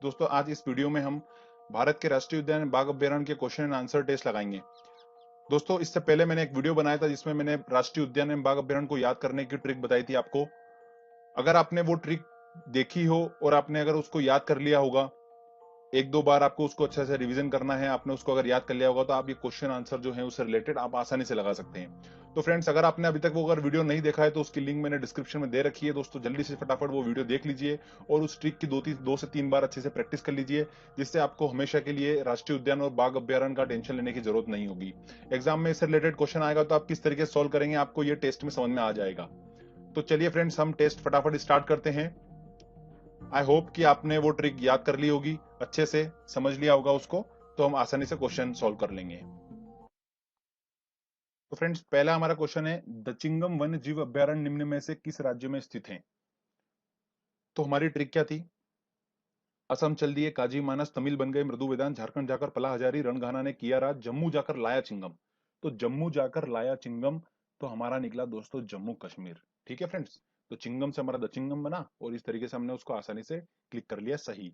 दोस्तों आज इस वीडियो में हम भारत के राष्ट्रीय उद्यान बाघ अभ्यारण्य के क्वेश्चन एंड आंसर टेस्ट लगाएंगे। दोस्तों इससे पहले मैंने एक वीडियो बनाया था जिसमें मैंने राष्ट्रीय उद्यान एवं बाघ अभ्यारण्य को याद करने की ट्रिक बताई थी आपको। अगर आपने वो ट्रिक देखी हो और आपने अगर उसको याद कर लिया होगा, एक दो बार आपको उसको अच्छे से रिवीजन करना है, आपने उसको अगर याद कर लिया होगा तो आप ये क्वेश्चन आंसर जो है उससे रिलेटेड आप आसानी से लगा सकते हैं। तो फ्रेंड्स अगर आपने अभी तक वो अगर वीडियो नहीं देखा है तो उसकी लिंक मैंने डिस्क्रिप्शन में दे रखी है। दोस्तों जल्दी से फटाफट वो वीडियो देख लीजिए और उस ट्रिक की दो से तीन बार अच्छे से प्रैक्टिस कर लीजिए, जिससे आपको हमेशा के लिए राष्ट्रीय उद्यान और बाघ अभ्यारण्य का टेंशन लेने की जरूरत नहीं होगी। एग्जाम में इससे रिलेटेड क्वेश्चन आएगा तो आप किस तरीके से सॉल्व करेंगे आपको ये टेस्ट में समझ में आ जाएगा। तो चलिए फ्रेंड्स हम टेस्ट फटाफट स्टार्ट करते हैं। आई होप कि आपने वो ट्रिक याद कर ली होगी, अच्छे से समझ लिया होगा उसको, तो हम आसानी से क्वेश्चन सॉल्व कर लेंगे। तो फ्रेंड्स पहला हमारा क्वेश्चन है, दचिंगम वन्य जीव अभ्यारण्य निम्न में से किस राज्य में स्थित है। तो हमारी ट्रिक क्या थी, असम चल दिए, काजी मानस, तमिल बन गए मृदु वेदांत, झारखंड जाकर पला हजारी, रणघाना ने किया राज, जम्मू जाकर लाया चिंगम। तो जम्मू जाकर लाया चिंगम, तो हमारा निकला दोस्तों जम्मू कश्मीर। ठीक है फ्रेंड्स, तो चिंगम से हमारा दचिंगम बना और इस तरीके से हमने उसको आसानी से क्लिक कर लिया सही।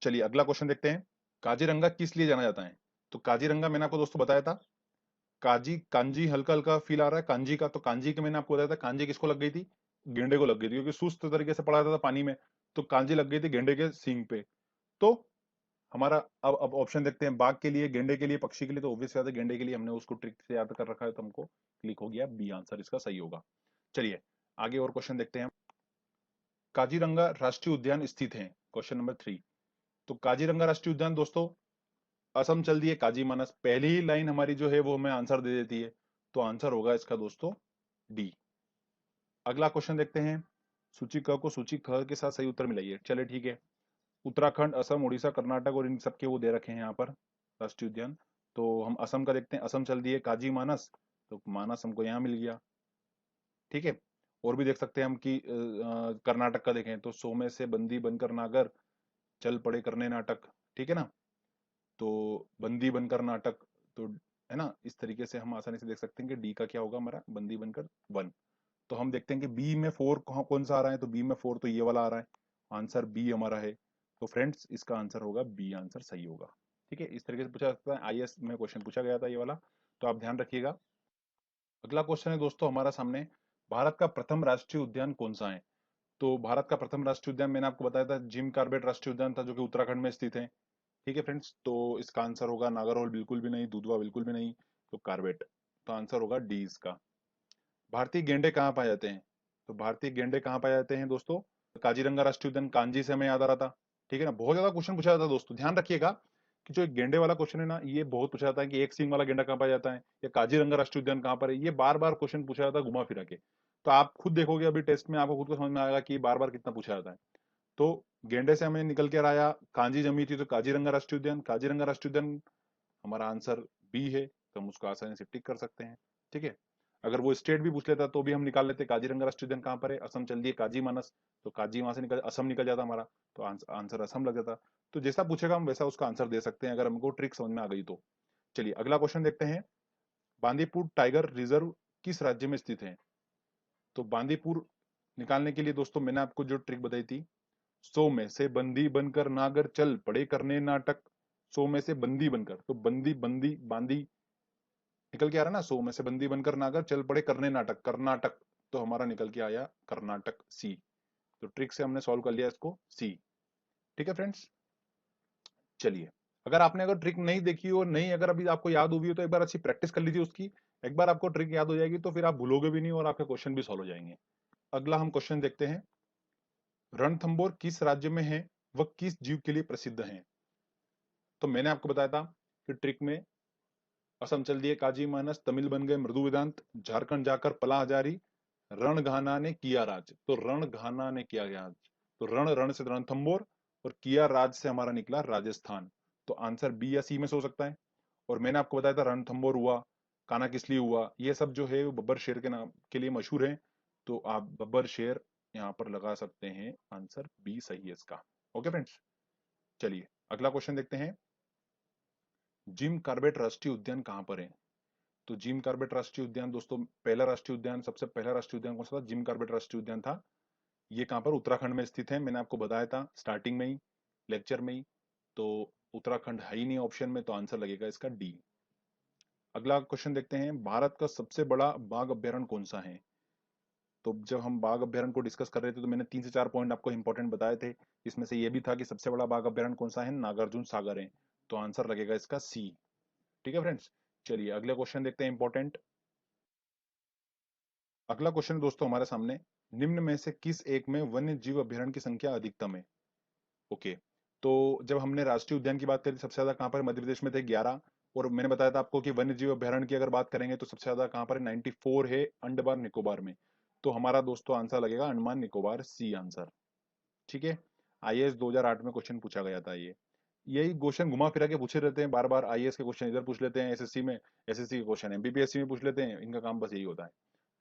चलिए अगला क्वेश्चन देखते हैं, काजीरंगा किस लिए जाना जाता है। तो काजीरंगा मैंने आपको दोस्तों बताया था, काजी कांजी हल्का हल्का फील आ रहा है कांजी का, तो कांजी के मैंने आपको बताया था, कांजी किसको लग गई थी, गेंडे को लग गई थी, क्योंकि सुस्त तरीके से पड़ा था पानी में, तो कांजी लग गई थी गेंडे के सींग पे। तो हमारा अब ऑप्शन देखते हैं, बाघ के लिए, गेंडे के लिए, पक्षी के लिए, तो ऑब्वियस बात है गेंडे के लिए हमने उसको ट्रिक से याद कर रखा है, तो हमको क्लिक हो गया बी, आंसर इसका सही होगा। चलिए आगे और क्वेश्चन देखते हैं, काजीरंगा राष्ट्रीय उद्यान स्थित है, क्वेश्चन नंबर 3। तो काजीरंगा राष्ट्रीय उद्यान दोस्तों असम चल दिए काजी मानस, पहली ही लाइन हमारी जो है वो हमें आंसर दे देती है, तो आंसर होगा इसका दोस्तों डी। अगला क्वेश्चन देखते हैं, सूची क को सूची ख के साथ सही उत्तर मिलाइए। चले ठीक है, उत्तराखंड, असम, उड़ीसा, कर्नाटक और इन सबके वो दे रखे हैं यहाँ पर राष्ट्रीय उद्यान। तो हम असम का देखते हैं, असम चल दिए काजी मानस, तो मानस हमको यहाँ मिल गया। ठीक है, और भी देख सकते हैं हम कि कर्नाटक का देखें तो सो में से बंदी बनकर नागर, चल पड़े करने नाटक। ठीक है ना, तो बंदी बनकर नाटक, तो है ना, इस तरीके से हम आसानी से देख सकते हैं कि डी का क्या होगा हमारा, बंदी बनकर वन। तो हम देखते हैं कि बी में फोर कौन सा आ रहा है, तो बी में फोर तो ये वाला आ रहा है, आंसर बी हमारा है। तो फ्रेंड्स इसका आंसर होगा बी, आंसर सही होगा। ठीक है, इस तरीके से पूछा जाता है, आईएएस में क्वेश्चन पूछा गया था ये वाला, तो आप ध्यान रखिएगा। अगला क्वेश्चन है दोस्तों हमारा सामने, भारत का प्रथम राष्ट्रीय उद्यान कौन सा है। तो भारत का प्रथम राष्ट्रीय उद्यान मैंने आपको बताया था जिम कार्बेट राष्ट्रीय उद्यान था, जो कि उत्तराखंड में स्थित है। ठीक है फ्रेंड्स, तो इसका आंसर होगा नागरहोल बिल्कुल भी नहीं, दुधवा बिल्कुल भी नहीं, तो कार्बेट। तो आंसर होगा डी इसका। भारतीय गेंडे कहाँ पाए जाते हैं। तो भारतीय गेंडे कहाँ पाए जाते हैं दोस्तों, काजीरंगा राष्ट्रीय उद्यान, कांजी से हमें याद आ रहा था। ठीक है ना, बहुत ज्यादा क्वेश्चन पूछा जाता है दोस्तों, ध्यान रखिएगा कि जो एक गेंडे वाला क्वेश्चन है ना, ये बहुत पूछा जाता है कि एक सींग वाला गेंडा कहाँ पाया जाता है, या काजीरंगा राष्ट्रीय उद्यान कहाँ पर है, ये बार बार क्वेश्चन पूछा जाता है घुमा फिरा के। तो आप खुद देखोगे अभी टेस्ट में, आपको खुद को समझ में आएगा कि बार बार कितना पूछा जाता है। तो गेंडे से हमें निकल के आया कांजी जमी थी, तो काजीरंगा राष्ट्रीय उद्यान, काजीरंगा राष्ट्रीय उद्यान हमारा आंसर बी है, तो हम उसको आसानी से टिक कर सकते हैं। ठीक है, अगर वो स्टेट भी पूछ लेता तो भी हम निकाल लेते, काजीरंगा राष्ट्रीय उद्यान कहाँ पर है, असम चल दिए काजी मानस, तो काजी वहां से निकल असम निकल जाता हमारा, तो आंसर असम लग जाता। तो जैसा पूछेगा हम वैसा उसका आंसर दे सकते हैं, अगर हमको ट्रिक समझ में आ गई तो। चलिए अगला क्वेश्चन देखते हैं, बांदीपुर टाइगर रिजर्व किस राज्य में स्थित है। तो बांदीपुर निकालने के लिए दोस्तों मैंने आपको जो ट्रिक बताई थी, सो में से बंदी बनकर नागर, चल पड़े करने नाटक। सो में से बंदी बनकर, तो बंदी बंदी बांदी निकल के आ रहा है ना, सो में से बंदी बनकर नागर, चल पड़े करने नाटक, कर्नाटक। तो हमारा निकल के आया कर्नाटक सी। तो ट्रिक से हमने सॉल्व कर लिया इसको सी। ठीक है फ्रेंड्स, चलिए अगर आपने अगर ट्रिक नहीं देखी और नहीं अगर अभी आपको याद हुई हो तो एक बार अच्छी प्रैक्टिस कर लीजिए उसकी। एक बार आपको ट्रिक याद हो जाएगी तो फिर आप भूलोगे भी नहीं और आपके क्वेश्चन भी सॉल्व हो जाएंगे। अगला हम क्वेश्चन देखते हैं, रणथंबोर किस राज्य में है, वह किस जीव के लिए प्रसिद्ध है। तो मैंने आपको बताया था कि ट्रिक में असम चल दिए काजी मानस, तमिल बन गए मृदु वेदांत, झारखंड जाकर पला हजारी, रणघाना ने किया राज। तो रणघाना ने किया राज, तो रण से रणथंबोर और किया राज से हमारा निकला राजस्थान। तो आंसर बी या सी में से हो सकता है। और मैंने आपको बताया था रणथंबोर हुआ, काना किस लिए हुआ, ये सब जो है वो बब्बर शेर के नाम के लिए मशहूर है। तो आप बब्बर शेर यहाँ पर लगा सकते हैं, आंसर बी सही है इसका। ओके फ्रेंड्स, चलिए अगला क्वेश्चन देखते हैं, जिम कार्बेट राष्ट्रीय उद्यान कहाँ पर है। तो जिम कार्बेट राष्ट्रीय उद्यान दोस्तों, पहला राष्ट्रीय उद्यान, सबसे पहला राष्ट्रीय उद्यान कौन सा था, जिम कार्बेट राष्ट्रीय उद्यान था। ये कहां पर, उत्तराखंड में स्थित है, मैंने आपको बताया था स्टार्टिंग में ही। लेक्चर में ही, तो उत्तराखंड है ही नहीं ऑप्शन में, तो आंसर लगेगा इसका डी। अगला क्वेश्चन देखते हैं, भारत का सबसे बड़ा बाघ अभ्यारण्य कौन सा है? तो जब हम बाघ अभ्यारण्य को डिस्कस कर रहे थे तो मैंने 3 से 4 पॉइंट आपको इंपॉर्टेंट बताए थे, इसमें से ये भी था कि सबसे बड़ा बाघ अभ्यारण्य कौन सा है, नागार्जुन सागर है, तो आंसर लगेगा इसका सी। ठीक है फ्रेंड्स, चलिए अगला क्वेश्चन देखते हैं इंपॉर्टेंट। अगला क्वेश्चन दोस्तों हमारे सामने, निम्न में से किस एक में वन्य जीव अभ्यारण्य की संख्या अधिकतम है? ओके, तो जब हमने राष्ट्रीय उद्यान की बात करी, सबसे ज्यादा कहां पर मध्य प्रदेश में थे 11, और मैंने बताया था आपको कि वन्य जीव अभ्यारण्य की अगर बात करेंगे तो सबसे ज्यादा कहां पर 94 है अंडमान निकोबार में, तो हमारा दोस्तों आंसर लगेगा अंडमान निकोबार, सी आंसर। ठीक है, आईएएस 2008 में क्वेश्चन पूछा गया था ये, यही क्वेश्चन घुमा फिरा के पूछे रहते हैं बार बार, आईएएस के क्वेश्चन इधर पूछ लेते हैं, एसएससी में, एसएससी के क्वेश्चन एमपीपीएससी में पूछ लेते हैं, इनका काम बस यही होता है।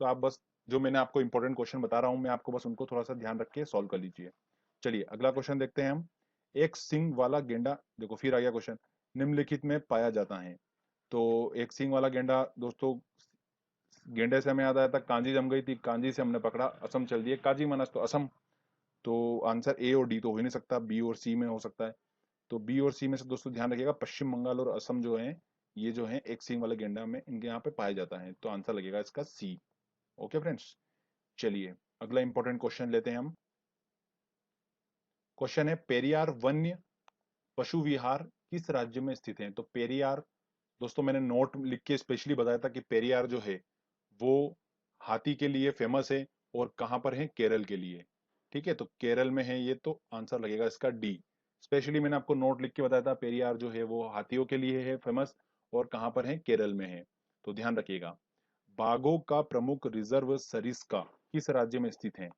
तो आप बस जो मैंने आपको इंपॉर्टेंट क्वेश्चन बता रहा हूं मैं आपको, बस उनको थोड़ा सा ध्यान रख के सॉल्व कर लीजिए। चलिए अगला क्वेश्चन देखते हैं हम, एक सींग वाला गेंडा, देखो फिर आ गया क्वेश्चन, निम्नलिखित में पाया जाता है। तो एक सींग वाला गेंडा दोस्तों, गेंडे से हमें याद आया था कांजी जम गई थी, कांजी से हमने पकड़ा, असम चल दिए, काजी मानस तो असम, तो आंसर ए और डी तो हो ही नहीं सकता, बी और सी में हो सकता है। तो बी और सी में से दोस्तों ध्यान रखिएगा, पश्चिम बंगाल और असम जो है, ये जो है एक सींग वाले गेंडा में इनके यहाँ पे पाया जाता है, तो आंसर लगेगा इसका सी। ओके फ्रेंड्स, चलिए अगला इंपॉर्टेंट क्वेश्चन लेते हैं हम। क्वेश्चन है, पेरियार वन्य पशु विहार किस राज्य में स्थित है? तो पेरियार दोस्तों मैंने नोट लिख के स्पेशली बताया था कि पेरियार जो है वो हाथी के लिए फेमस है, और कहां पर है, केरल के लिए। ठीक है, तो केरल में है ये, तो आंसर लगेगा इसका डी। स्पेशली मैंने आपको नोट लिख के बताया था, पेरियार जो है वो हाथियों के लिए है फेमस, और कहां पर है, केरल में है, तो ध्यान रखिएगा। बाघों का प्रमुख रिजर्व सरिस्का किस राज्य में स्थित है?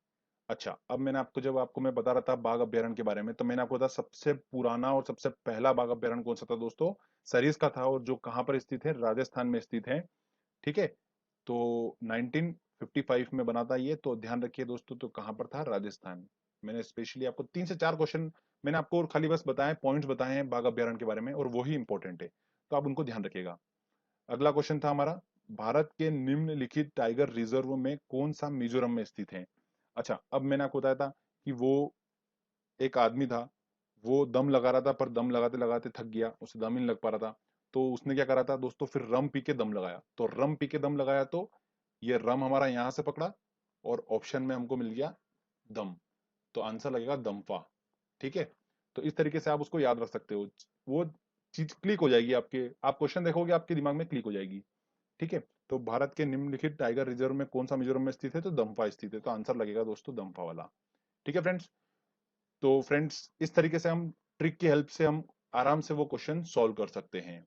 अच्छा, अब मैंने आपको, जब आपको मैं बता रहा था बाघ अभ्यारण्य के बारे में, तो मैंने आपको बताया सबसे पुराना और सबसे पहला बाघ अभ्यारण्य कौन सा था दोस्तों, सरिस्का था, और जो कहां पर स्थित है, राजस्थान में स्थित है। ठीक है, तो 1955 में बना था ये, तो ध्यान रखिए दोस्तों, तो कहां पर था, राजस्थान। मैंने स्पेशली आपको 3 से 4 क्वेश्चन मैंने आपको और खाली बस बताए, पॉइंट्स बताए हैं बाघ अभ्यारण्य के बारे में, और वही इंपॉर्टेंट है, तो आप उनको ध्यान रखिएगा। अगला क्वेश्चन था हमारा, भारत के निम्नलिखित टाइगर रिजर्व में कौन सा मिजोरम में स्थित है? अच्छा, अब मैंने आपको बताया था कि वो एक आदमी था, वो दम लगा रहा था, पर दम लगाते लगाते थक गया, उसे दम ही नहीं लग पा रहा था, तो उसने क्या करा था दोस्तों, फिर रम पी के दम लगाया, तो रम पी के दम लगाया, तो ये रम हमारा यहां से पकड़ा, और ऑप्शन में हमको मिल गया दम, तो आंसर लगेगा दम्फा। ठीक है, तो इस तरीके से आप उसको याद रख सकते हो, वो चीज क्लिक हो जाएगी आपके, आप क्वेश्चन देखोगे आपके दिमाग में क्लिक हो जाएगी। ठीक है, तो भारत के निम्नलिखित टाइगर रिजर्व में कौन सा मिजोरम में स्थित है? तो दम्फा स्थित है, तो आंसर लगेगा दोस्तों दम्फा वाला। ठीक है फ्रेंड्स, तो फ्रेंड्स इस तरीके से हम ट्रिक की हेल्प से हम आराम से वो क्वेश्चन सॉल्व कर सकते हैं।